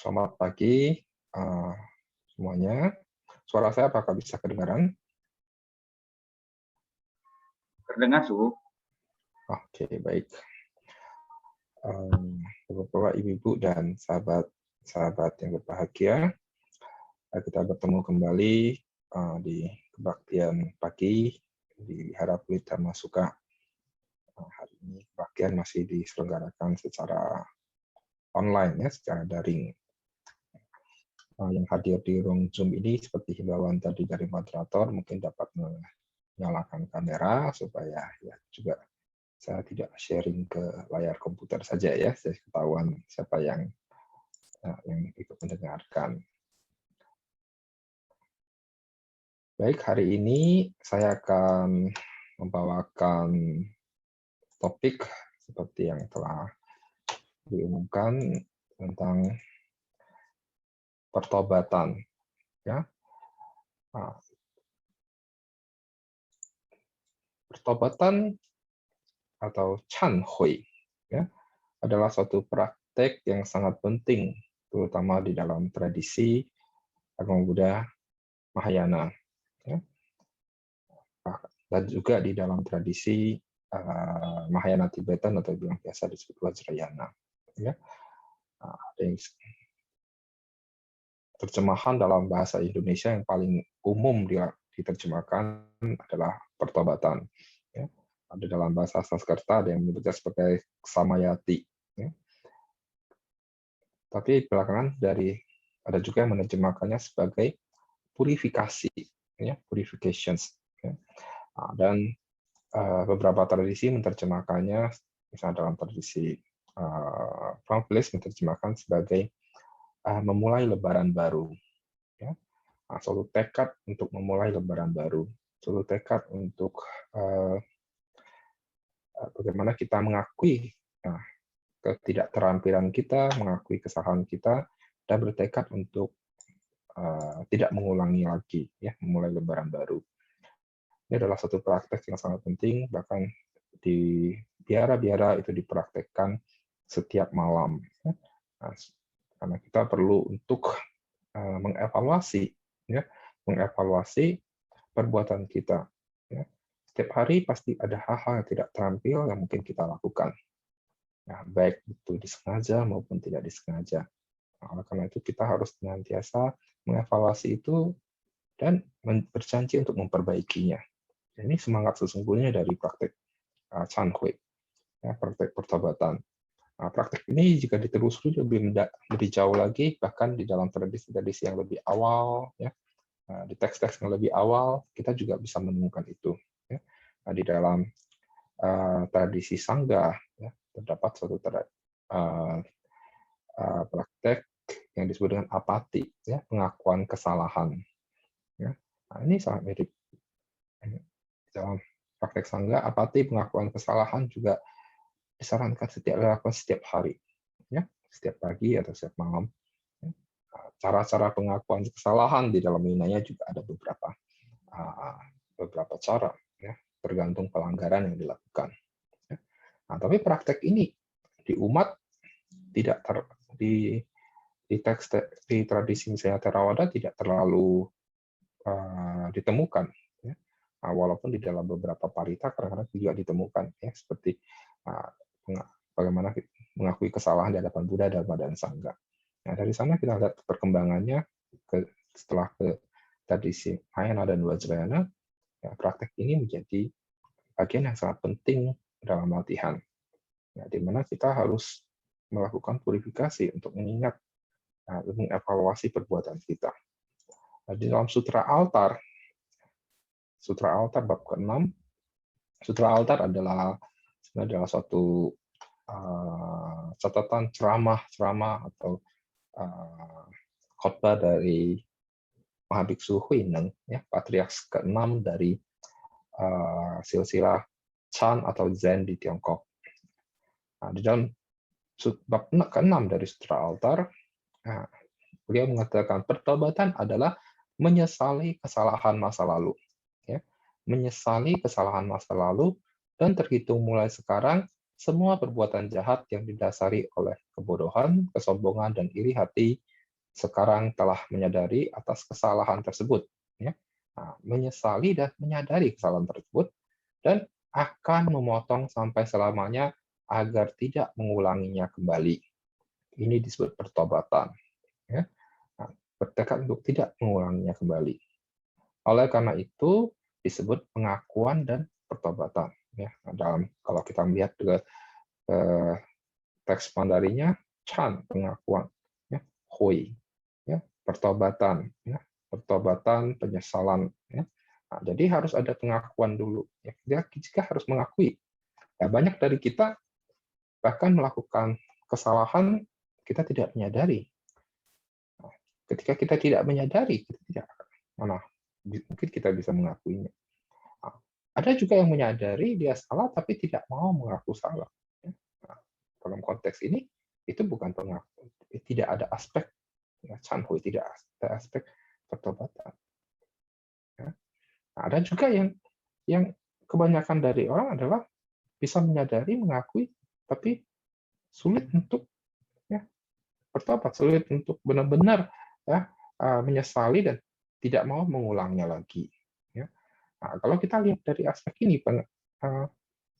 Selamat pagi semuanya. Suara saya apakah bisa kedengaran? Terdengar, Su. Oke, baik. Bapak-bapak, ibu-ibu, dan sahabat-sahabat yang berbahagia, kita bertemu kembali di kebaktian pagi di Harapulita Dharma Suka. Hari ini kebaktian masih diselenggarakan secara online, ya, secara daring. Yang hadir di ruang Zoom ini seperti himbauan tadi dari moderator mungkin dapat menyalakan kamera supaya ya juga saya tidak sharing ke layar komputer saja ya, saya ketahuan siapa yang ikut mendengarkan. Baik, hari ini saya akan membawakan topik seperti yang telah diumumkan tentang pertobatan, ya. Pertobatan atau Chan Hui, ya, adalah suatu praktek yang sangat penting, terutama di dalam tradisi agama Buddha Mahayana, ya, dan juga di dalam tradisi Mahayana Tibetan atau yang biasa disebut Vajrayana. Ya. Ada yang terjemahan dalam bahasa Indonesia yang paling umum diterjemahkan adalah pertobatan. Ya. Ada dalam bahasa Sanskerta ada yang menyebutnya sebagai samayati. Ya. Tapi belakangan ada juga yang menerjemahkannya sebagai purifikasi, ya, purifications. Ya. Dan beberapa tradisi menerjemahkannya, misalnya dalam tradisi Frank Bliss menerjemahkan sebagai memulai lebaran baru. Ya. Suatu tekad untuk memulai lebaran baru. Suatu tekad untuk bagaimana kita mengakui ketidakterampilan kita, mengakui kesalahan kita, dan bertekad untuk tidak mengulangi lagi, ya, memulai lebaran baru. Ini adalah satu praktek yang sangat penting, bahkan di biara-biara itu dipraktekkan setiap malam. Nah, karena kita perlu untuk mengevaluasi, ya, mengevaluasi perbuatan kita. Ya. Setiap hari pasti ada hal-hal yang tidak terampil yang mungkin kita lakukan. Nah, baik itu disengaja maupun tidak disengaja. Nah, oleh karena itu kita harus senantiasa mengevaluasi itu dan berjanji untuk memperbaikinya. Ini semangat sesungguhnya dari praktek Chan Hui, ya, praktek pertobatan. Nah, praktek ini jika ditelusuri lebih jauh lagi, bahkan di dalam tradisi-tradisi yang lebih awal, ya, di teks-teks yang lebih awal, kita juga bisa menemukan itu. Ya. Nah, di dalam tradisi Sangha, ya, terdapat suatu praktek yang disebut dengan apati, ya, pengakuan kesalahan. Ya. Nah, ini sangat mirip. Dalam praktek Sangha, apati pengakuan kesalahan juga disarankan dilakukan setiap hari, ya, setiap pagi atau setiap malam. Cara-cara pengakuan kesalahan di dalam Vinaya juga ada beberapa cara, ya, tergantung pelanggaran yang dilakukan. Ya. Nah, tapi praktek ini di umat tidak di teks di tradisi misalnya Theravada tidak terlalu ditemukan. Ya. Nah, walaupun di dalam beberapa parita kadang-kadang juga ditemukan, ya, seperti bagaimana mengakui kesalahan di hadapan Buddha, Dharma, dan Sangha. Nah, dari sana kita lihat perkembangannya setelah ke tradisi Mahayana dan Vajrayana, ya, praktek ini menjadi bagian yang sangat penting dalam latihan. Ya, di mana kita harus melakukan purifikasi untuk mengingat, mengevaluasi perbuatan kita. Nah, di dalam Sutra Altar bab ke-6, Sutra Altar adalah suatu catatan ceramah atau khotbah dari Mahabiksu Huineng, ya, patriark ke-6 dari silsilah Chan atau Zen di Tiongkok. Nah, di dalam bab ke-6 dari Sutra Altar, beliau mengatakan pertobatan adalah menyesali kesalahan masa lalu. Ya. Menyesali kesalahan masa lalu dan terhitung mulai sekarang semua perbuatan jahat yang didasari oleh kebodohan, kesombongan, dan iri hati sekarang telah menyadari atas kesalahan tersebut, ya. Nah, menyesali dan menyadari kesalahan tersebut dan akan memotong sampai selamanya agar tidak mengulanginya kembali. Ini disebut pertobatan, ya. Nah, bertekad untuk tidak mengulanginya kembali. Oleh karena itu disebut pengakuan dan pertobatan, ya. Nah, kalau kita melihat juga teks Mandarinya, Chan pengakuan, ya. Hui, ya, pertobatan, ya. Pertobatan, penyesalan, ya. Nah, jadi harus ada pengakuan dulu, ya. Kita harus mengakui. Ya, banyak dari kita bahkan melakukan kesalahan kita tidak menyadari. Nah, ketika kita tidak menyadari, kita tidak mungkin kita bisa mengakuinya. Nah, ada juga yang menyadari dia salah tapi tidak mau mengaku salah. Ya. Nah, dalam konteks ini itu bukan pengakuan, tidak ada aspek ya, canhui, tidak ada aspek pertobatan. Ya. Nah, ada juga yang kebanyakan dari orang adalah bisa menyadari, mengakui, tapi sulit untuk ya bertobat, sulit untuk benar-benar ya menyesali dan tidak mau mengulangnya lagi. Ya. Nah, kalau kita lihat dari aspek ini,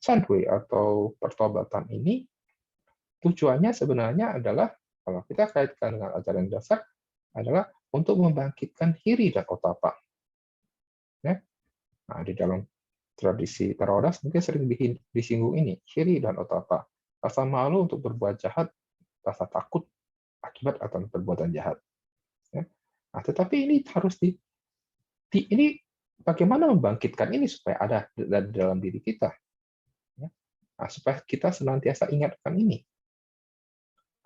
sanhui atau pertobatan ini tujuannya sebenarnya adalah kalau kita kaitkan dengan ajaran dasar adalah untuk membangkitkan hiri dan otapa. Ya. Nah, di dalam tradisi Tarodas mungkin sering disinggung ini, hiri dan otapa. Rasa malu untuk berbuat jahat, rasa takut akibat atas perbuatan jahat. Ya. Nah, tetapi ini harus ini bagaimana membangkitkan ini supaya ada di dalam diri kita, ya. Nah, supaya kita senantiasa ingatkan ini.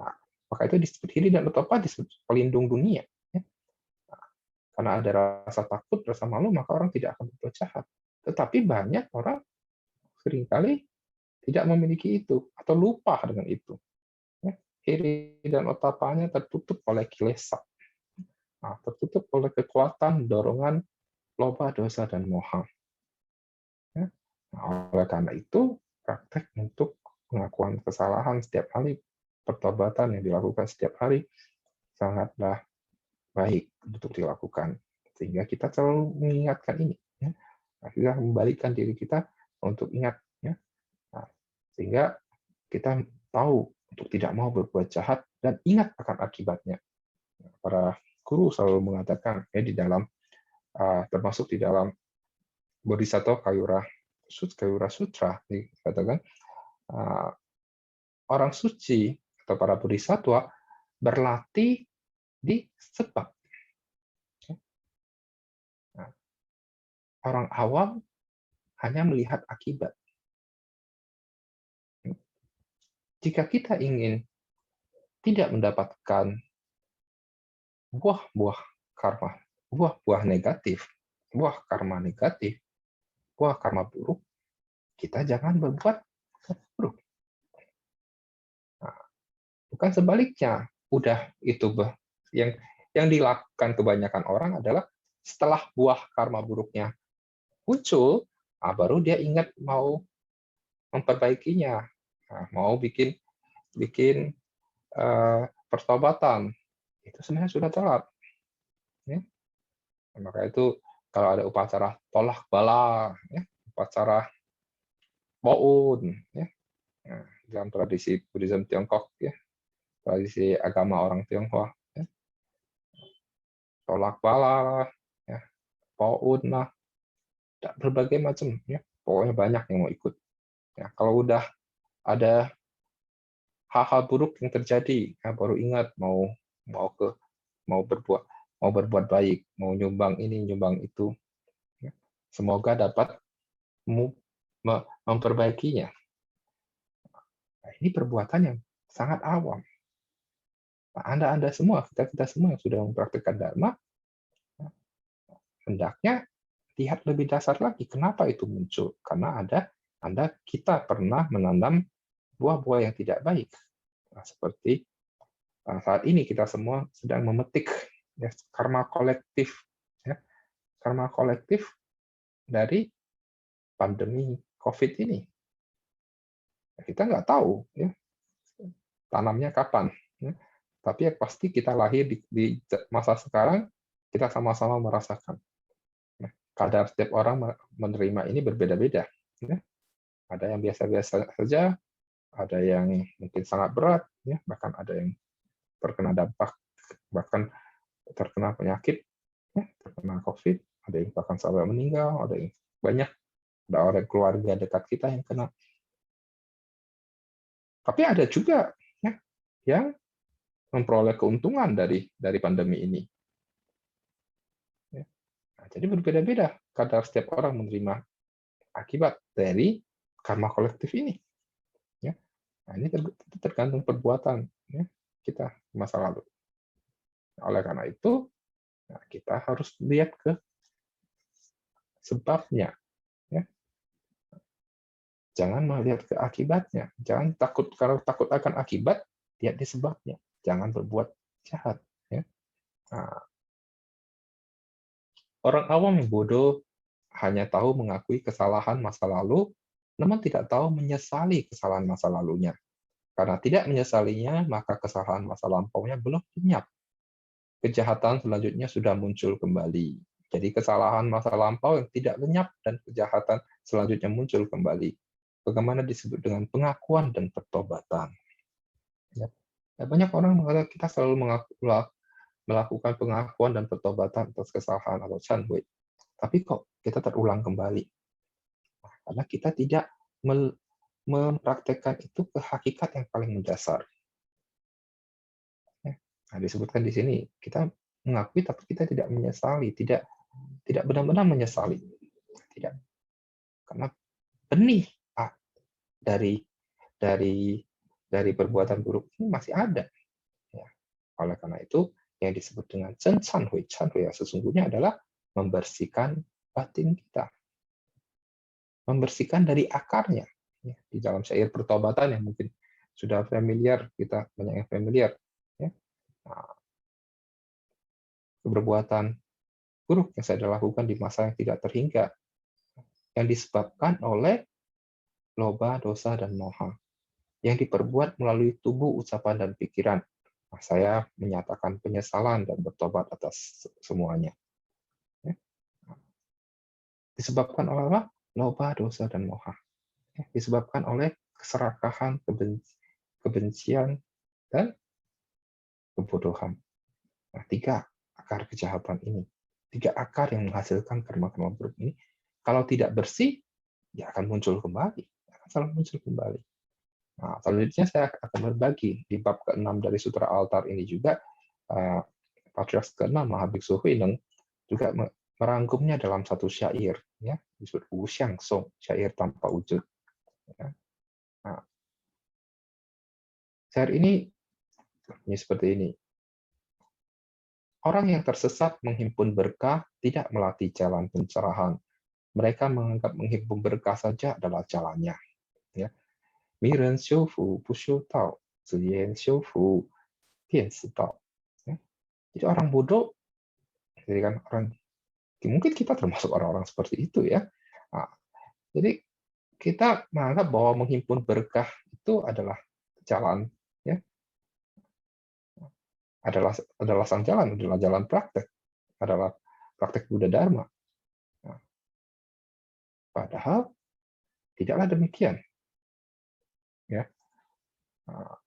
Nah, maka itu disebut hiri dan otapa, disebut pelindung dunia. Ya. Nah, karena ada rasa takut, rasa malu, maka orang tidak akan berbuat jahat. Tetapi banyak orang seringkali tidak memiliki itu atau lupa dengan itu. Ya. Hiri dan otapanya tertutup oleh kilesa. Nah, tertutup oleh kekuatan, dorongan, loba, dosa, dan moha. Ya. Nah, oleh karena itu, praktek untuk pengakuan kesalahan setiap hari, pertobatan yang dilakukan setiap hari, sangatlah baik untuk dilakukan. Sehingga kita selalu mengingatkan ini. Ya. Nah, kita membalikkan diri kita untuk ingat. Ya. Nah, sehingga kita tahu untuk tidak mau berbuat jahat dan ingat akan akibatnya. Para guru selalu mengatakan ya di dalam termasuk di dalam Bodhisattva Kayura Sutra dikatakan orang suci atau para bodhisattva berlatih di sebab. Nah, orang awam hanya melihat akibat. Jika kita ingin tidak mendapatkan buah-buah karma, buah-buah negatif, buah karma negatif, buah karma buruk, kita jangan berbuat buruk. Nah, bukan sebaliknya. Udah itu yang dilakukan kebanyakan orang adalah setelah buah karma buruknya muncul, baru dia ingat mau memperbaikinya, mau bikin pertobatan. Itu sebenarnya sudah telat. Ya. Maka itu kalau ada upacara tolak bala, ya, upacara Poun, ya, nah, dalam tradisi Buddhism Tiongkok, ya, tradisi agama orang Tionghoa, ya, tolak bala, ya, Poun lah, berbagai macam, ya, pokoknya banyak yang mau ikut. Ya, kalau udah ada hal-hal buruk yang terjadi, ya, baru ingat mau berbuat baik, mau nyumbang ini, nyumbang itu. Ya. Semoga dapat memperbaikinya. Nah, ini perbuatan yang sangat awam. Nah, Anda semua, kita semua yang sudah mempraktikkan Dharma, hendaknya lihat lebih dasar lagi. Kenapa itu muncul? Karena kita pernah menanam buah-buah yang tidak baik. Nah, seperti saat ini kita semua sedang memetik ya, karma kolektif. Ya, karma kolektif dari pandemi COVID ini. Kita nggak tahu ya, tanamnya kapan. Ya. Tapi yang pasti kita lahir di masa sekarang, kita sama-sama merasakan. Nah, kadar setiap orang menerima ini berbeda-beda. Ya. Ada yang biasa-biasa saja, ada yang mungkin sangat berat, ya, bahkan ada yang terkena dampak, bahkan terkena penyakit, ya, terkena COVID, ada yang bahkan sampai meninggal, ada yang banyak, ada orang keluarga dekat kita yang kena. Tapi ada juga ya, yang memperoleh keuntungan dari pandemi ini. Ya. Nah, jadi berbeda-beda kadar setiap orang menerima akibat dari karma kolektif ini. Ya. Nah, ini tergantung perbuatan ya, kita di masa lalu. Oleh karena itu, nah, kita harus lihat ke sebabnya. Ya. Jangan melihat ke akibatnya. Jangan takut, kalau takut akan akibat, lihat di sebabnya. Jangan berbuat jahat. Ya. Nah, orang awam yang bodoh hanya tahu mengakui kesalahan masa lalu, namun tidak tahu menyesali kesalahan masa lalunya. Karena tidak menyesalinya, maka kesalahan masa lampaunya belum lenyap. Kejahatan selanjutnya sudah muncul kembali. Jadi kesalahan masa lampau yang tidak lenyap dan kejahatan selanjutnya muncul kembali. Bagaimana disebut dengan pengakuan dan pertobatan. Ya. Banyak orang mengatakan kita selalu melakukan pengakuan dan pertobatan atas kesalahan atau chanhui. Tapi kok kita terulang kembali? Karena kita tidak mempraktekkan itu ke hakikat yang paling mendasar. Nah, disebutkan di sini, kita mengakui tapi kita tidak menyesali, tidak benar-benar menyesali. Tidak. Karena benih dari perbuatan buruk ini masih ada. Ya. Oleh karena itu, yang disebut dengan Chen Chanhui ya, sesungguhnya adalah membersihkan batin kita. Membersihkan dari akarnya. Ya, di dalam syair pertobatan yang mungkin sudah familiar, kita banyak yang familiar. Ya. Nah, perbuatan buruk yang saya lakukan di masa yang tidak terhingga, yang disebabkan oleh loba, dosa, dan moha, yang diperbuat melalui tubuh, ucapan, dan pikiran. Nah, saya menyatakan penyesalan dan bertobat atas semuanya. Ya. Disebabkan oleh apa? Loba, dosa, dan moha. Ya. Disebabkan oleh keserakahan, kebencian, dan kebodohan. Nah, 3 akar kejahatan ini. 3 akar yang menghasilkan karma-karma buruk ini, kalau tidak bersih, ya akan muncul kembali. Akan selalu muncul kembali. Nah, selanjutnya saya akan berbagi di bab ke-6 dari Sutra Altar ini juga, Patriark ke-6 Mahabiksu Huineng juga merangkumnya dalam satu syair, ya, disebut Wu Xiang Song, syair tanpa wujud. Ya. Nah, syair ini seperti ini. Orang yang tersesat menghimpun berkah tidak melatih jalan pencerahan. Mereka menganggap menghimpun berkah saja adalah jalannya. Ya. Mi ren xiu fu bu xiu dao, zi yan xiu fu dian si dao. Ya. Jadi orang bodoh, jadi kan orang, mungkin kita termasuk orang-orang seperti itu ya. Nah, jadi kita menganggap bahwa menghimpun berkah itu adalah jalan, ya, adalah sang jalan, adalah jalan praktek, adalah praktek Buddha Dharma. Nah, padahal tidaklah demikian. Ya. Nah,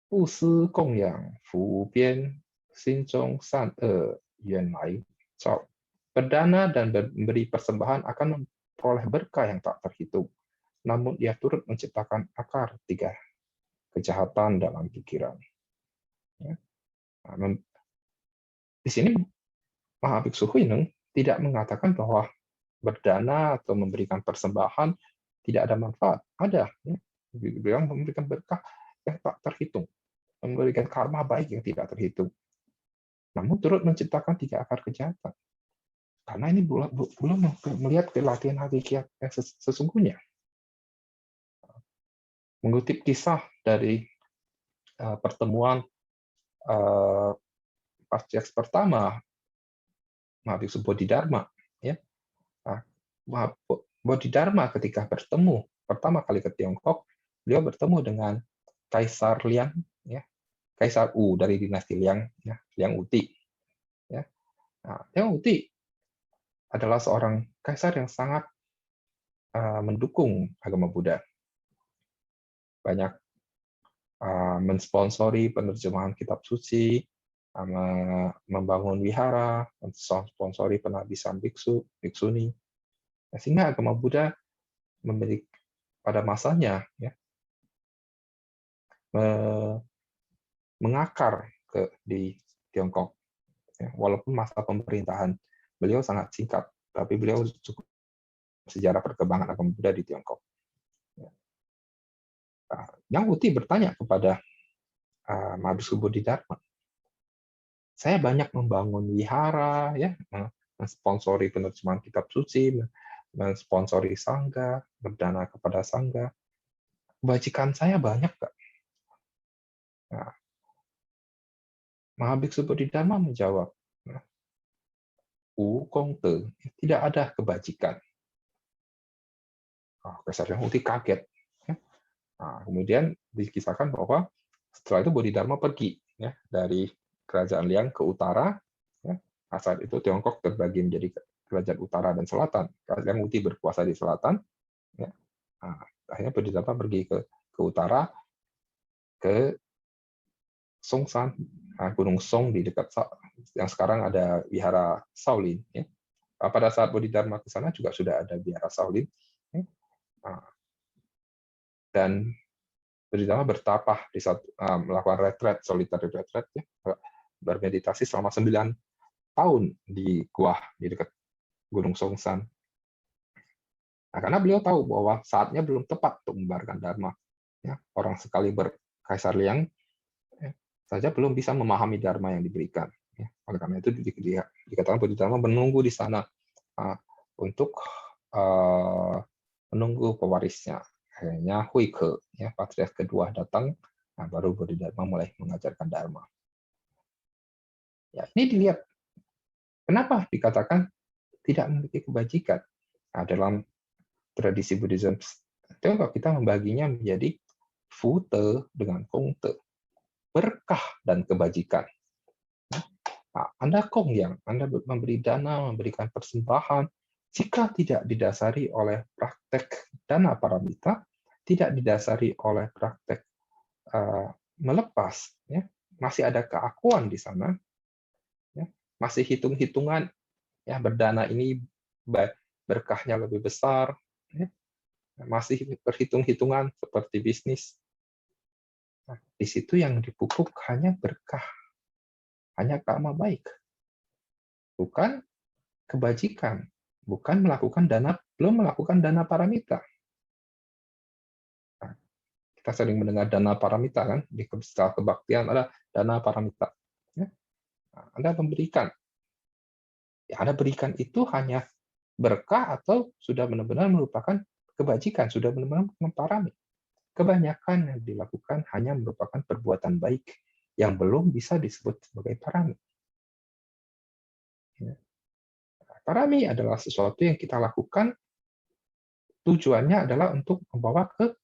布施供养福边心中善恶原来照 berdana dan memberi persembahan akan memperoleh berkah yang tak terhitung. Namun ia turut menciptakan akar 3 kejahatan dalam pikiran. Ya. Nah, di sini Mahabiksu Huineng tidak mengatakan bahwa berdana atau memberikan persembahan tidak ada manfaat. Ada. Ya. Beliau memberikan berkah yang tak terhitung. Memberikan karma baik yang tidak terhitung. Namun turut menciptakan 3 akar kejahatan. Karena ini belum melihat kelatihan hakikat yang sesungguhnya. Mengutip kisah dari pertemuan Patriark pertama Mahabiksu Bodhidharma, ya. Bodhidharma ketika bertemu pertama kali ke Tiongkok, beliau bertemu dengan Kaisar Liang, ya, Kaisar Wu dari dinasti Liang, ya, Liang Wuti. Ya. Nah, Liang Wuti adalah seorang kaisar yang sangat mendukung agama Buddha. Banyak mensponsori penerjemahan kitab suci, membangun wihara, mensponsori penabisan biksu, biksuni. Sehingga agama Buddha memiliki pada masanya ya, mengakar di Tiongkok. Ya, walaupun masa pemerintahan beliau sangat singkat, tapi beliau cukup sejarah perkembangan agama Buddha di Tiongkok. Yang Wuti bertanya kepada Mahabisku Bodhidharma, saya banyak membangun wihara, ya, mensponsori penerjemahan kitab suci, mensponsori sangga, berdana kepada sangga. Kebajikan saya banyak, Kak. Nah, Mahabiksu Bodhidharma menjawab, Wu Kongte, tidak ada kebajikan. Kaisar Yang Wuti kaget. Nah, kemudian dikisahkan bahwa setelah itu Bodhidharma pergi ya, dari kerajaan Liang ke utara. Ya. Saat itu Tiongkok terbagi menjadi kerajaan utara dan selatan. Yang Wuti berkuasa di selatan. Ya. Nah, akhirnya Bodhidharma pergi ke utara, ke Songshan, Gunung Song di dekat yang sekarang ada wihara Shaolin. Ya. Pada saat Bodhidharma ke sana juga sudah ada wihara Shaolin. Ya. Dan Bodhidharma bertapah di saat melakukan retret, solitary retret, ya, bermeditasi selama 9 tahun di gua di dekat Gunung Songshan. Nah, karena beliau tahu bahwa saatnya belum tepat untuk membaharkan Dharma. Ya, orang sekali Kaisar Liang ya, saja belum bisa memahami Dharma yang diberikan. Ya, oleh karena itu dikatakan Bodhidharma menunggu di sana untuk menunggu pewarisnya. Akhirnya Huike, ya, patriark kedua datang, baru Bodhidharma mulai mengajarkan Dharma. Ya, ini dilihat kenapa dikatakan tidak memiliki kebajikan. Nah, dalam tradisi Buddhism, kalau kita membaginya menjadi Fute dengan Kongte, berkah dan kebajikan. Nah, Anda Kong yang Anda memberi dana, memberikan persembahan, jika tidak didasari oleh praktek dana paramita, tidak didasari oleh praktek melepas, ya, masih ada keakuan di sana, ya, masih hitung-hitungan, ya, berdana ini berkahnya lebih besar, ya, masih berhitung-hitungan seperti bisnis. Nah, di situ yang dipupuk hanya berkah, hanya karma baik, bukan kebajikan, bukan belum melakukan dana paramita. Nah, kita sering mendengar dana paramita kan, di setelah kebaktian ada dana paramita. Ya. Nah, Anda memberikan, ya Anda berikan itu hanya berkah atau sudah benar-benar merupakan kebajikan, sudah benar-benar parami. Kebanyakan yang dilakukan hanya merupakan perbuatan baik yang belum bisa disebut sebagai parami. Parami adalah sesuatu yang kita lakukan, tujuannya adalah untuk membawa ke,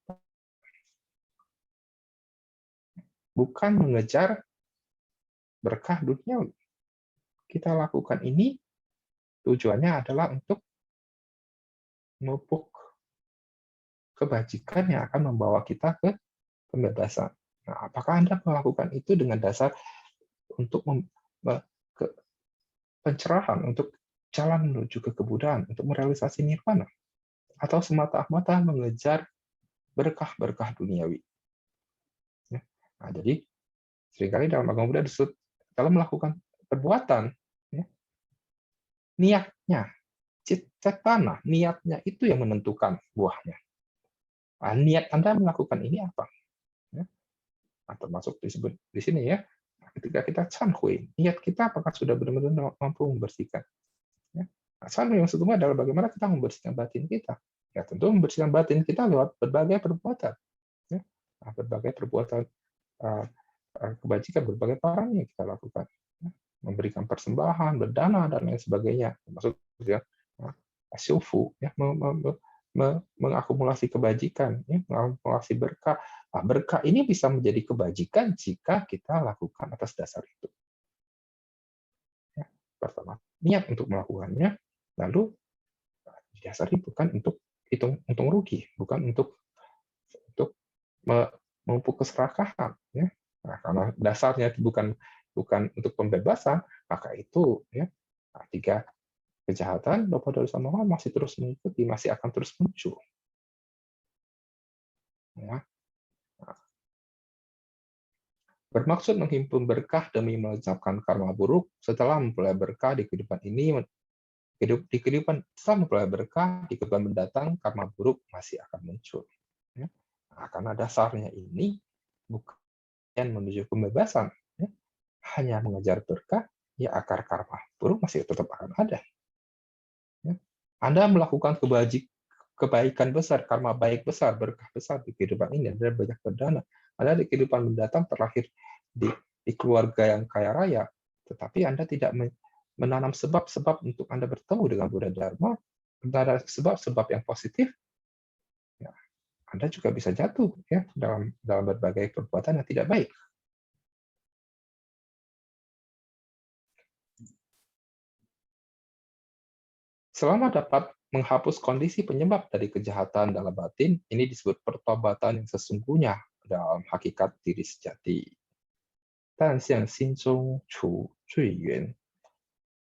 bukan mengejar berkah duniawi. Kita lakukan ini, tujuannya adalah untuk memupuk kebajikan yang akan membawa kita ke pembebasan. Nah, apakah Anda melakukan itu dengan dasar untuk pencerahan, untuk jalan menuju ke kebudayaan, untuk merealisasi nirvana, atau semata-mata mengejar berkah-berkah duniawi? Nah, jadi seringkali dalam agama Buddha disebut dalam melakukan perbuatan, ya, niatnya, cetana, niatnya itu yang menentukan buahnya. Nah, niat Anda melakukan ini apa? Ya. Nah, termasuk disebut di sini ya, ketika kita chanhui, niat kita apakah sudah benar-benar mampu membersihkan? Ya. Nah, chanhui yang sesungguhnya adalah bagaimana kita membersihkan batin kita. Ya, tentu membersihkan batin kita lewat berbagai perbuatan. Ya. Nah, berbagai perbuatan kebajikan, berbagai parami yang kita lakukan. Ya. Memberikan persembahan, berdana, dan lain sebagainya. Termasuk ya, syufu, ya, mengakumulasi kebajikan, ya, mengakumulasi berkah. Nah, berkah ini bisa menjadi kebajikan jika kita lakukan atas dasar itu. Ya, pertama, niat untuk melakukannya, lalu dasar itu kan untuk hitung untung rugi, bukan untuk memupuk keserakahan. Ya. Nah, karena dasarnya bukan bukan untuk pembebasan, maka itu ya jika kejahatan, dosa dosa moral masih terus mengikuti, masih akan terus muncul. Ya. Nah, bermaksud menghimpun berkah demi melenyapkan karma buruk setelah mempelai berkah di kehidupan ini, di kehidupan setelah mempelai berkah di kehidupan mendatang, karma buruk masih akan muncul. Ya. Nah, karena dasarnya ini bukan menuju pembebasan, ya. Hanya mengejar berkah, ya akar karma buruk masih tetap akan ada. Ya. Anda melakukan kebaikan besar, karma baik besar, berkah besar di kehidupan ini, Anda banyak berdana. Anda di kehidupan mendatang terlahir di keluarga yang kaya raya, tetapi Anda tidak menanam sebab-sebab untuk Anda bertemu dengan Buddha Dharma, ada sebab-sebab yang positif, ya, Anda juga bisa jatuh ya dalam berbagai perbuatan yang tidak baik. Selama dapat menghapus kondisi penyebab dari kejahatan dalam batin, ini disebut pertobatan yang sesungguhnya dalam hakikat diri sejati. 但向心中除罪缘，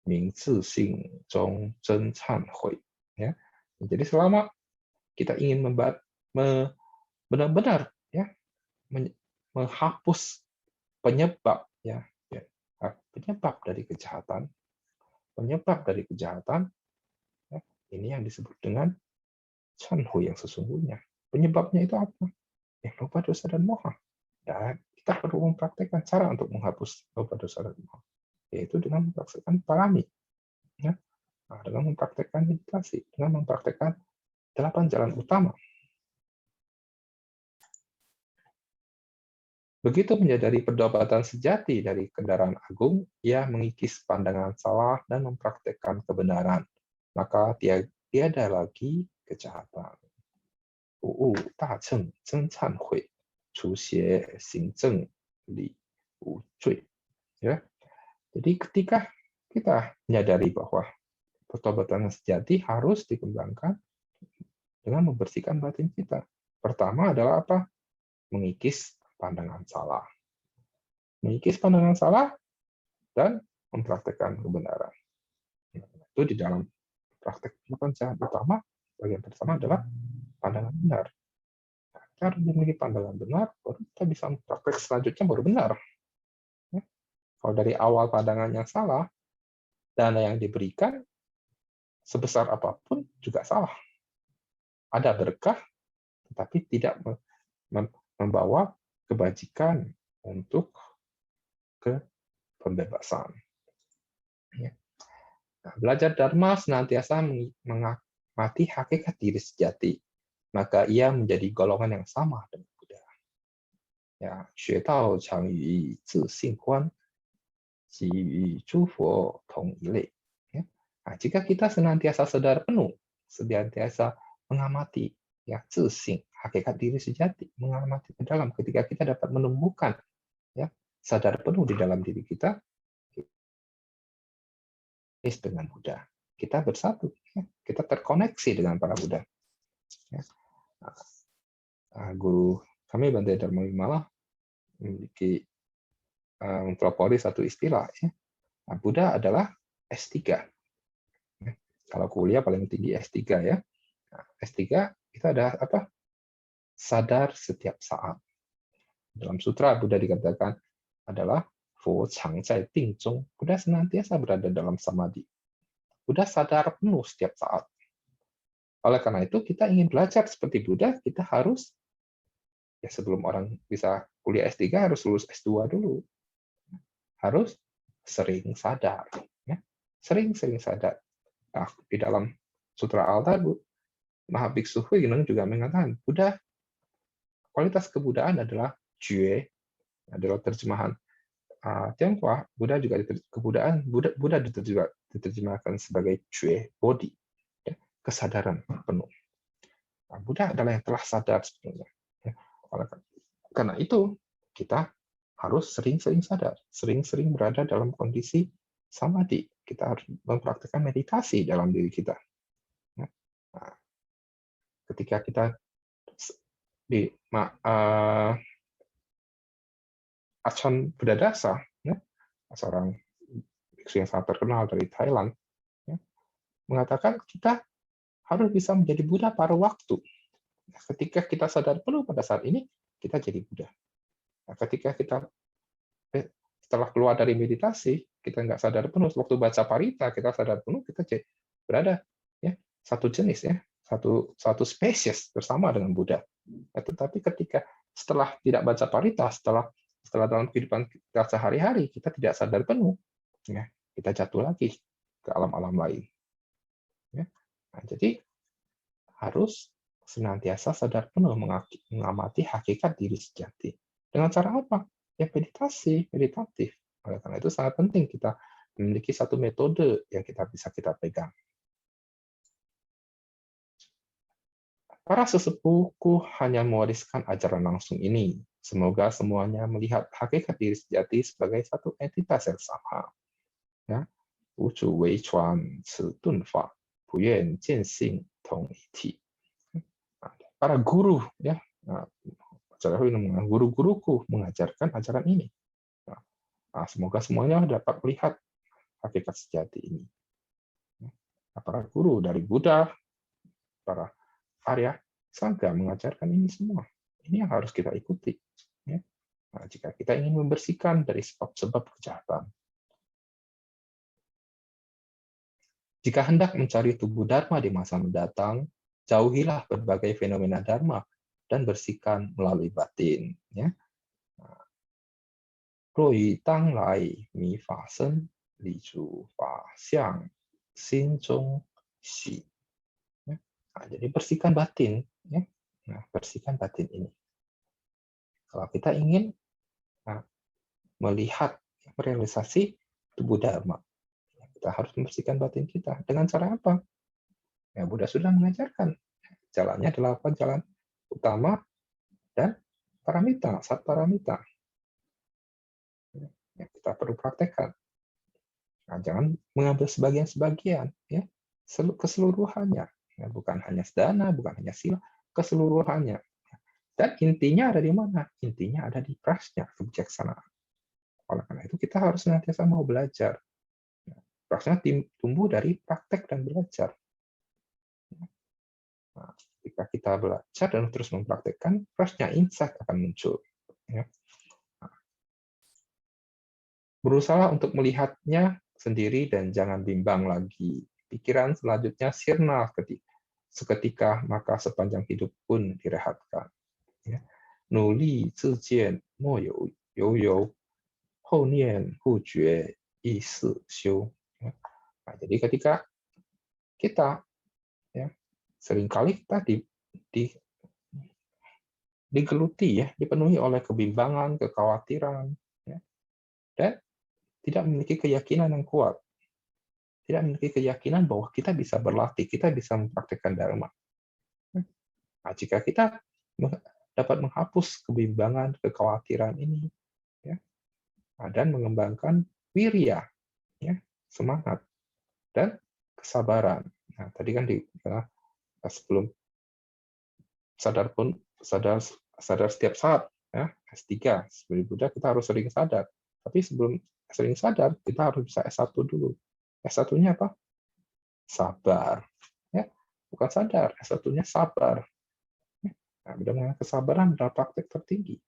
明自性中真忏悔. Ya. Jadi selama kita ingin benar-benar ya menghapus penyebab ya, penyebab dari kejahatan, ya, ini yang disebut dengan chanhui yang sesungguhnya. Penyebabnya itu apa? Ya, lupa dosa dan moha. Dan kita perlu mempraktekkan cara untuk menghapus lupa dosa dan moha, yaitu dengan mempraktekkan parami, ya. Nah, dengan mempraktekkan meditasi, dengan mempraktekkan 8 jalan utama. Begitu menyadari perdobatan sejati dari kendaraan agung, ia mengikis pandangan salah dan mempraktekkan kebenaran. Maka tiada lagi kejahatan. Wu da cheng zhen can hui, chu xie xing zeng li wu zui. Ya. Jadi ketika kita menyadari bahwa pertobatan sejati harus dikembangkan dengan membersihkan batin kita. Pertama adalah apa? Mengikis pandangan salah. Mengikis pandangan salah dan mempraktekkan kebenaran. Itu di dalam praktek jalan utama, bagian pertama adalah pandangan benar. Kita harus memiliki pandangan benar, baru kita bisa praktek selanjutnya baru benar. Ya. Kalau dari awal pandangan yang salah, dana yang diberikan sebesar apapun juga salah. Ada berkah, tetapi tidak membawa kebajikan untuk ke pembebasan. Ya. Nah, belajar Dharma senantiasa mengamati hakikat diri sejati, maka ia menjadi golongan yang sama dengan Buddha. Ya, 学道常与自性观，即与诸佛同一类. Ya. Nah, jika kita senantiasa sadar penuh, senantiasa mengamati ya zixing, hakikat diri sejati, mengamati ke dalam, ketika kita dapat menemukan ya sadar penuh di dalam diri kita dengan Buddha. Kita bersatu, ya. Kita terkoneksi dengan para Buddha. Ya. Guru kami Bante Dharma Vimala memiliki mempelopori satu istilah. Ya. Nah, Buddha adalah S3. Ya. Kalau kuliah paling tinggi S3 ya. Nah, S3 itu ada apa? Sadar setiap saat. Dalam sutra Buddha dikatakan adalah Fo Chang Zai Ding Zhong. Buddha senantiasa berada dalam samadhi. Buddha sadar penuh setiap saat. Oleh karena itu, kita ingin belajar seperti Buddha, kita harus, ya sebelum orang bisa kuliah S3, harus lulus S2 dulu. Harus sering sadar. Ya. Sering-sering sadar. Nah, di dalam Sutra Alta, Mahabhiksu Huineng juga mengatakan, Buddha, kualitas kebudayaan adalah jue, adalah terjemahan Tionghoa. Buddha juga kebudayaan, Buddha diterjemahkan sebagai jue, body. Kesadaran penuh. Nah, Buddha adalah yang telah sadar sebetulnya. Ya, karena itu kita harus sering-sering sadar, sering-sering berada dalam kondisi samadhi. Kita harus mempraktikkan meditasi dalam diri kita. Ya. Nah, ketika kita di Ajahn Buddhadasa, ya, seorang biksu yang sangat terkenal dari Thailand, ya, mengatakan kita harus bisa menjadi Buddha pada waktu. Ketika kita sadar penuh pada saat ini, kita jadi Buddha. Nah, ketika kita setelah keluar dari meditasi, kita nggak sadar penuh. Waktu baca parita, kita sadar penuh, kita berada ya satu jenis ya, satu spesies bersama dengan Buddha. Nah, tetapi ketika setelah tidak baca parita, setelah dalam kehidupan kita sehari-hari kita tidak sadar penuh, ya, kita jatuh lagi ke alam-alam lain. Ya. Nah, jadi harus senantiasa sadar penuh mengamati hakikat diri sejati. Dengan cara apa? Ya meditasi, meditatif. Oleh karena itu sangat penting kita memiliki satu metode yang bisa kita pegang. Para sesepuhku hanya mewariskan ajaran langsung ini. Semoga semuanya melihat hakikat diri sejati sebagai satu entitas yang sama. Ya, Wuju wei chuan ci dun fa, bu yuan jian xing tong iti. Para guru, ya, guru-guruku mengajarkan ajaran ini. Nah, semoga semuanya dapat melihat hakikat sejati ini. Para guru dari Buddha, para Arya Sangga mengajarkan ini semua. Ini yang harus kita ikuti. Nah, jika kita ingin membersihkan dari sebab-sebab kejahatan. Jika hendak mencari tubuh Dharma di masa mendatang, jauhilah berbagai fenomena Dharma dan bersihkan melalui batin. Rui tang lai mi fa sen, li zu fa xiang, xin zhong xi. Nah, jadi bersihkan batin. Ya. Nah, bersihkan batin ini. Kalau kita ingin melihat realisasi tubuh Dharma, kita harus membersihkan batin kita. Dengan cara apa? Ya, Buddha sudah mengajarkan. Jalannya adalah apa? Jalan utama dan paramita, sat paramita. Ya, kita perlu praktekkan. Nah, jangan mengambil sebagian-sebagian, ya, keseluruhannya. Ya, bukan hanya sedana, bukan hanya sila, keseluruhannya. Dan intinya ada di mana? Intinya ada di prasnya, kebijaksanaan. Oleh karena itu kita harus senantiasa mau belajar. Prasnya tumbuh dari praktek dan belajar. Nah, ketika kita belajar dan terus mempraktekkan, prasnya insight akan muncul. Ya. Nah, berusaha untuk melihatnya sendiri dan jangan bimbang lagi. Pikiran selanjutnya sirna seketika, maka sepanjang hidup pun direhatkan. Nuli zijian mo you you you, hou nian hu jue yi si xiu. Nah, jadi ketika kita seringkali kita digeluti ya, dipenuhi oleh kebimbangan, kekhawatiran, ya, dan tidak memiliki keyakinan yang kuat. Tidak memiliki keyakinan bahwa kita bisa berlatih, kita bisa mempraktikkan Dharma. Nah, jika kita dapat menghapus kebimbangan, kekhawatiran ini, ya, dan mengembangkan wirya, ya, semangat, dan kesabaran. Nah, tadi kan sebelum sadar setiap saat, ya, S3 sebagai Buddha kita harus sering sadar. Tapi sebelum sering sadar kita harus bisa S1 dulu. S1-nya apa? Sabar. Ya, bukan sadar, S1-nya sabar. Nah, dengan kesabaran adalah praktek tertinggi.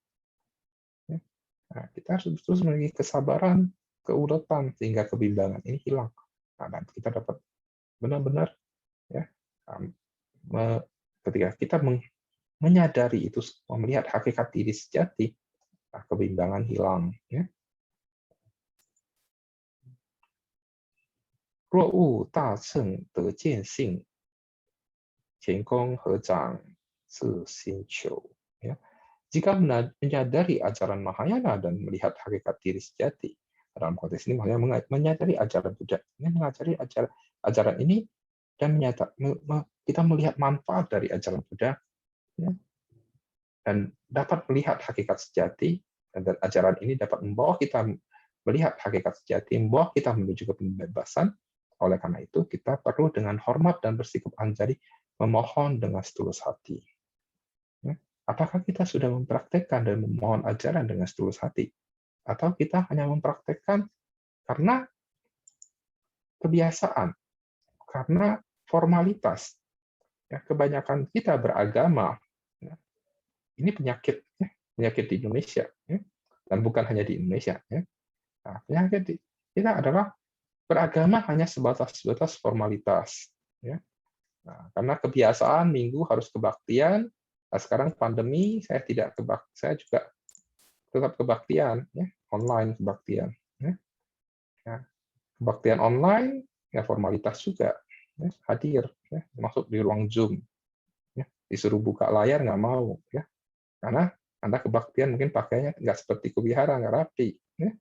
Ya. Nah, kita harus terus memiliki kesabaran, keuletan sehingga kebimbangan ini hilang. Nah, dan kita dapat benar-benar ya, ketika kita menyadari itu, melihat hakikat diri sejati, nah, kebimbangan hilang. Ya. 若悟大乘得见性，前空合掌自心求. Ya. Jika menyadari ajaran Mahayana dan melihat hakikat diri sejati, dalam konteks ini maksudnya menyadari ajaran Buddha, mengajari ajaran ini dan kita melihat manfaat dari ajaran Buddha, ya, dan dapat melihat hakikat sejati, dan ajaran ini dapat membawa kita melihat hakikat sejati, membawa kita menuju ke pembebasan. Oleh karena itu, kita perlu dengan hormat dan bersikap anjali memohon dengan setulus hati. Ya, apakah kita sudah mempraktekkan dan memohon ajaran dengan setulus hati? Atau kita hanya mempraktekkan karena kebiasaan, karena formalitas? Ya, kebanyakan kita beragama, ya, ini penyakit, ya, penyakit di Indonesia, ya, dan bukan hanya di Indonesia. Ya. Nah, penyakit kita adalah beragama hanya sebatas formalitas. Ya. Nah, karena kebiasaan minggu harus kebaktian. Nah, sekarang pandemi, saya juga tetap kebaktian, ya, online kebaktian. Ya. Ya. Kebaktian online, ya formalitas juga, ya, hadir, ya, masuk di ruang Zoom, ya, disuruh buka layar nggak mau, ya, karena Anda kebaktian mungkin pakainya nggak seperti kewihara, nggak rapi, ya.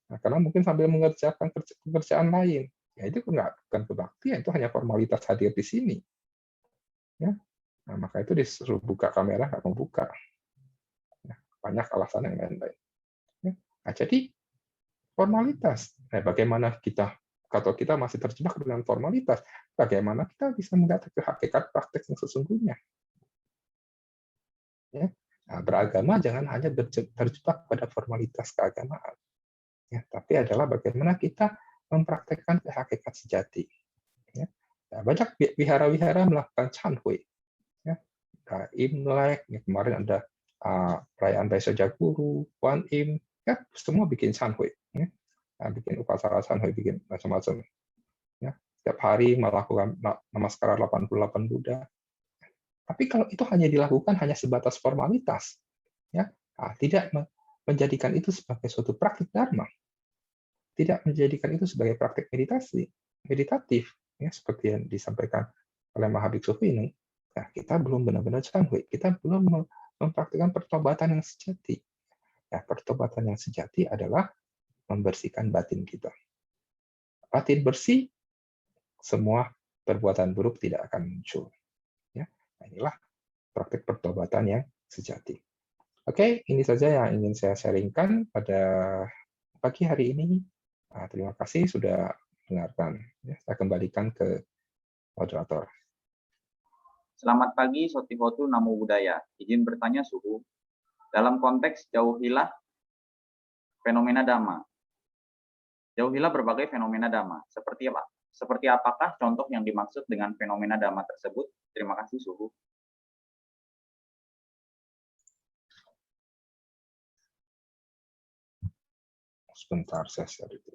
Nah, karena mungkin sambil mengerjakan pekerjaan lain, ya itu bukan kebaktian, itu hanya formalitas hadir di sini, ya. Nah, maka itu disuruh buka kamera nggak mau buka, ya, banyak alasan yang lain-lain. Ya. Nah, jadi formalitas. Nah, bagaimana kalau kita masih terjebak dengan formalitas, bagaimana kita bisa melihat ke hakikat praktek yang sesungguhnya? Ya. Nah, beragama jangan hanya terjebak pada formalitas keagamaan, ya, tapi adalah bagaimana kita mempraktekkan hakikat sejati. Ya. Nah, banyak wihara-wihara melakukan Chanhui, ya. Imlek, ya, kemarin ada perayaan Baisaja Guru, Wan Im, ya, semua bikin Chanhui. Ya. Nah, bikin upacara Chanhui, bikin macam-macam. Ya. Setiap hari melakukan namaskara 88 Buddha. Tapi kalau itu hanya dilakukan hanya sebatas formalitas, ya, tidak menjadikan itu sebagai suatu praktik dharma, tidak menjadikan itu sebagai praktik meditatif, ya, seperti yang disampaikan oleh Mahabiksu ini, nah, kita belum benar-benar Chanhui, kita belum mempraktikkan pertobatan yang sejati. Ya, pertobatan yang sejati adalah membersihkan batin kita. Batin bersih, semua perbuatan buruk tidak akan muncul. Ya, nah, inilah praktik pertobatan yang sejati. Oke, ini saja yang ingin saya sharingkan pada pagi hari ini. Nah, terima kasih sudah mendengarkan. Ya, saya kembalikan ke moderator. Selamat pagi, Sotihotu Namo Buddhaya. Izin bertanya, Suhu. Dalam konteks jauhilah fenomena dhamma. Jauhilah berbagai fenomena dhamma. Seperti apakah contoh yang dimaksud dengan fenomena dhamma tersebut? Terima kasih, Suhu. Sebentar, saya share itu.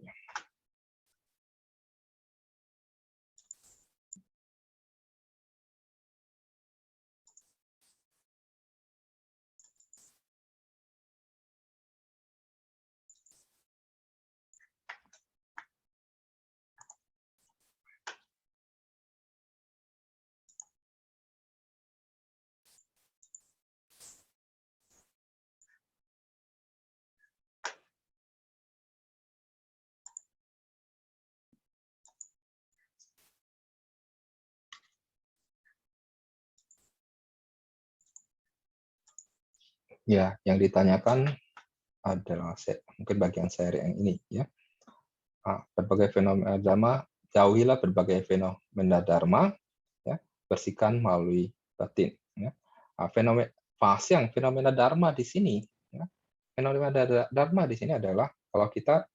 Ya, yang ditanyakan adalah mungkin bagian share yang ini, ya. Berbagai fenomena dharma, jauhilah berbagai fenomena dharma, ya, bersihkan melalui batin. Ya. Fenomena dharma di sini, ya, fenomena dharma di sini adalah kalau kita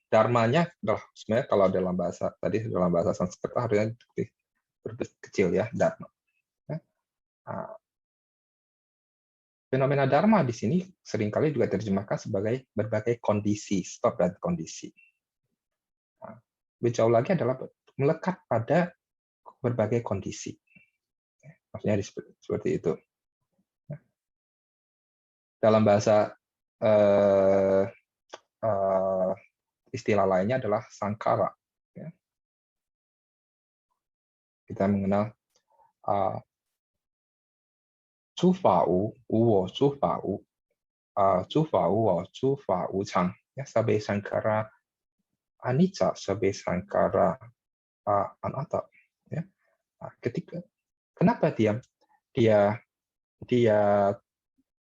dharmanya adalah sebenarnya kalau dalam bahasa Sanskerta harusnya kecil, ya, dharma. Ya. Fenomena dharma di sini seringkali juga diterjemahkan sebagai berbagai kondisi, stop dan kondisi. Lebih jauh lagi adalah melekat pada berbagai kondisi. Maksudnya seperti itu. Dalam bahasa istilah lainnya adalah sangkara. Kita mengenal 诸法无我诸法无诸法无我诸法无常 ya, sabe sankara anicca, sabe sankara anatta. Nah, kenapa dia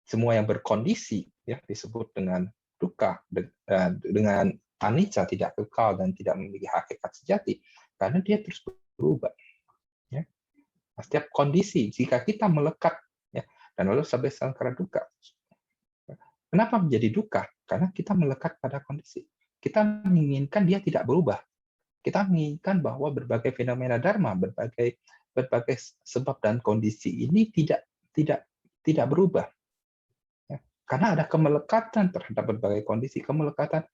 semua yang berkondisi ya disebut dengan dukkha, dengan anicca, tidak kekal dan tidak memiliki hakikat sejati, karena dia terus berubah. Ya. Nah, setiap kondisi, jika kita melekat, ya, dan lalu sampai sangkara dukkha. Kenapa menjadi dukkha? Karena kita melekat pada kondisi. Kita menginginkan dia tidak berubah. Kita menginginkan bahwa berbagai fenomena dharma, berbagai sebab dan kondisi ini tidak berubah. Ya. Karena ada kemelekatan terhadap berbagai kondisi, kemelekatan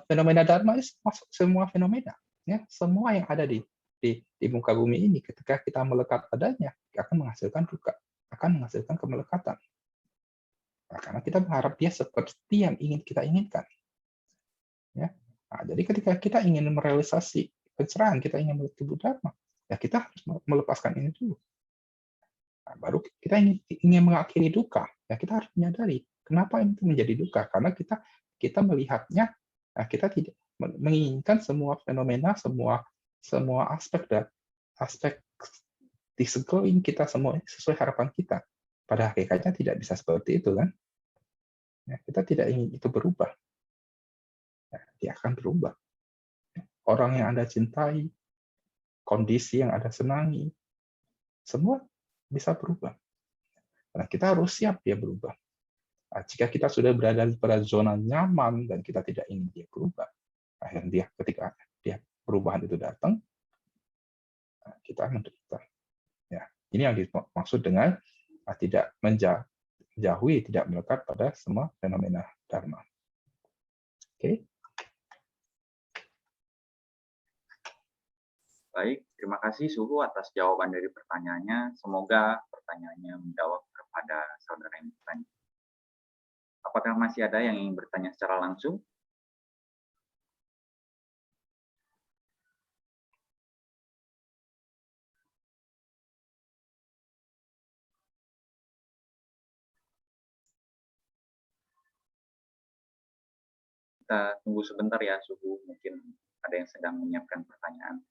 fenomena dharma itu masuk semua fenomena. Ya, semua yang ada di muka bumi ini, ketika kita melekat padanya, akan menghasilkan dukkha, akan menghasilkan kemelekatan. Nah, karena kita berharap dia seperti yang ingin kita inginkan. Ya. Nah, jadi ketika kita ingin merealisasi pencerahan, kita ingin memiliki dharma, ya kita harus melepaskan ini dulu. Nah, baru kita ingin mengakhiri dukkha, ya kita harus menyadari kenapa ini menjadi dukkha, karena kita melihatnya, nah, kita tidak menginginkan semua fenomena, semua aspek di sekeliling kita semua sesuai harapan kita. Pada hakikatnya tidak bisa seperti itu, kan? Ya, kita tidak ingin itu berubah. Ya, dia akan berubah. Orang yang Anda cintai, kondisi yang Anda senangi, semua bisa berubah. Nah, kita harus siap dia berubah. Nah, jika kita sudah berada pada zona nyaman dan kita tidak ingin dia berubah, akhirnya ketika perubahan itu datang, kita menderita. Ya, ini yang dimaksud dengan tidak menjauhi, tidak melekat pada semua fenomena dharma. Oke. Baik, terima kasih Suhu atas jawaban dari pertanyaannya. Semoga pertanyaannya menjawab kepada saudara yang bertanya. Apakah masih ada yang ingin bertanya secara langsung? Kita tunggu sebentar ya, Suhu. Mungkin ada yang sedang menyiapkan pertanyaan.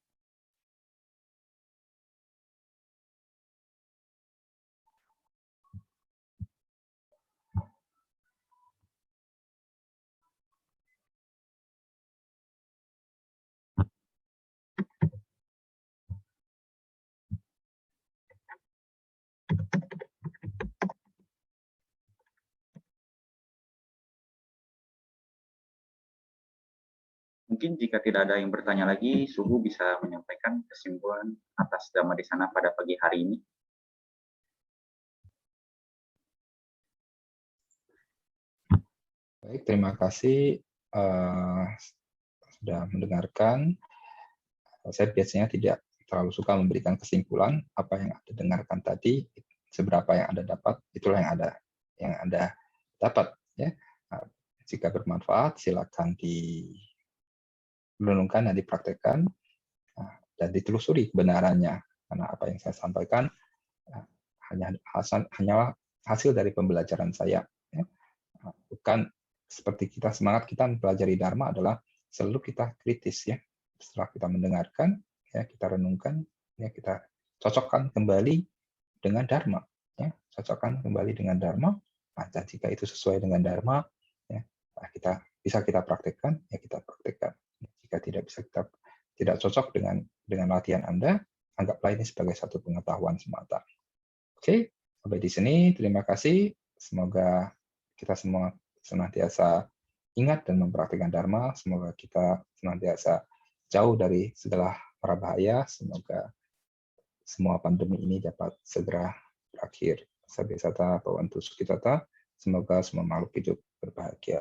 Mungkin jika tidak ada yang bertanya lagi, Suhu bisa menyampaikan kesimpulan atas Dhamma di sana pada pagi hari ini. Baik, terima kasih sudah mendengarkan. Saya biasanya tidak terlalu suka memberikan kesimpulan. Apa yang Anda dengarkan tadi, seberapa yang Anda dapat, itulah yang Anda dapat. Ya. Nah, jika bermanfaat, silakan direnungkan dan dipraktekkan dan ditelusuri kebenarannya. Karena apa yang saya sampaikan hanyalah hasil dari pembelajaran saya. Ya. Bukan seperti semangat kita mempelajari Dharma adalah selalu kita kritis, ya. Setelah kita mendengarkan, ya kita renungkan, ya kita cocokkan kembali dengan Dharma, ya cocokkan kembali dengan Dharma. Nah, jika itu sesuai dengan Dharma, ya bisa kita praktekkan, ya kita praktekkan. Jika tidak cocok dengan latihan Anda, anggaplah ini sebagai satu pengetahuan semata. Oke, sampai di sini. Terima kasih. Semoga kita semua senantiasa ingat dan mempraktikkan Dharma. Semoga kita senantiasa jauh dari segala mara bahaya. Semoga semua pandemi ini dapat segera berakhir. Sabbhe satta bhavantu sukhita. Semoga semua makhluk hidup berbahagia.